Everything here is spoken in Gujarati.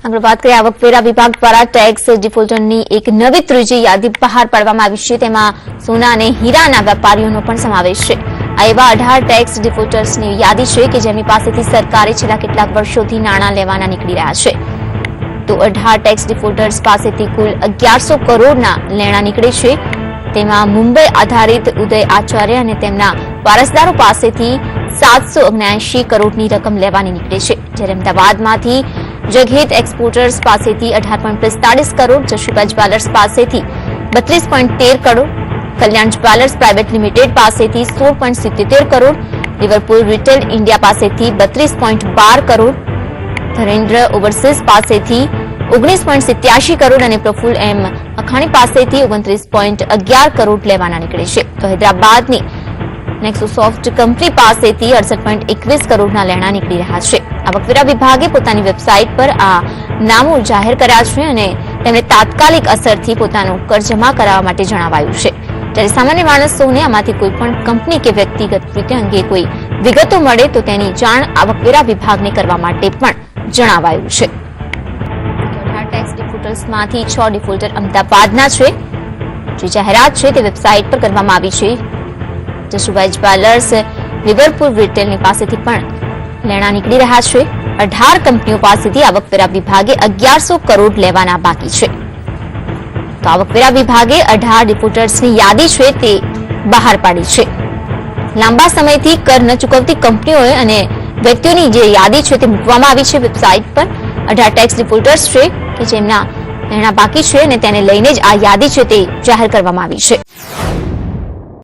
આગળ વાત કરીએ આવકવેરા વિભાગ દ્વારા ટેક્સ ડિફોલ્ટરની એક નવી ત્રીજી યાદી બહાર પાડવામાં આવી છે। તેમાં સોના અને હીરાના વેપારીઓનો પણ સમાવેશ છે। આ એવા 18 ટેક્સ ડિફોલ્ટર્સની યાદી છે કે જેમની પાસેથી સરકારે છેલ્લા કેટલાક વર્ષોથી નાણાં લેવાના નીકળી રહ્યા છે। તો 18 ટેક્સ ડિફોલ્ટર્સ પાસેથી કુલ 1100 કરોડના લેણા નીકળે છે। તેમાં મુંબઈ આધારિત ઉદય આચાર્ય અને તેમના વારસદારો પાસેથી 779 કરોડની રકમ લેવાની નીકળે છે, જ્યારે અમદાવાદમાંથી જગહિત એક્સપોર્ટર્સ પાસેથી 18.45 કરોડ, જશીબા જ્વેલર્સ પાસેથી 32.13 કરોડ, કલ્યાણ જ્વેલર્સ પ્રાઇવેટ લિમિટેડ પાસેથી 16.77 કરોડ, લિવરપુલ રિટેલ ઇન્ડિયા પાસેથી 32.12 કરોડ, ધરેન્દ્ર ઓવરસીઝ પાસેથી 19.87 કરોડ અને પ્રફુલ્લ એમ અખાણી પાસેથી 29.11 કરોડ લેવાના નીકળે છે। તો હૈદરાબાદની નેક્સોસોફ્ટ કંપની પાસેથી 68.21 કરોડના લેણા નીકળી રહ્યા છે। આવકવેરા વિભાગે પોતાની વેબસાઇટ પર આ નામો જાહેર કર્યા છે અને તેમણે તાત્કાલિક અસરથી પોતાનું કર જમા કરાવવા માટે જણાવાયું છે, જ્યારે સામાન્ય માણસોને આમાંથી કોઈપણ કંપની કે વ્યક્તિગત રીતે અંગે કોઈ વિગતો મળે તો તેની જાણ આવકવેરા વિભાગને કરવા માટે પણ જણાવાયું છે। ટેક્સ ડિફોલ્ટર્સમાંથી 6 ડિફોલ્ટર અમદાવાદના છે। જે જાહેરાત છે તે વેબસાઇટ પર કરવામાં આવી છે। જશુભાઈ જ્વેલર્સ, લિવરપુલ રિટેલની પાસેથી પણ લેણા નીકળી રહ્યા છે। 18 કંપનીઓ પાસેથી આવકવેરા વિભાગે 1100 કરોડ લેવાના બાકી છે। તો આવકવેરા વિભાગે 18 ડિફોલ્ટર્સની યાદી છે તે બહાર પાડી છે। લાંબા સમયથી કર ન ચૂકવતી કંપનીઓએ અને વ્યક્તિઓની જે યાદી છે તે મૂકવામાં આવી છે વેબસાઇટ પર। 18 ટેક્સ ડિફોલ્ટર્સ છે કે જેમના લેણા બાકી છે અને તેને લઈને જ આ યાદી છે તે જાહેર કરવામાં આવી છે।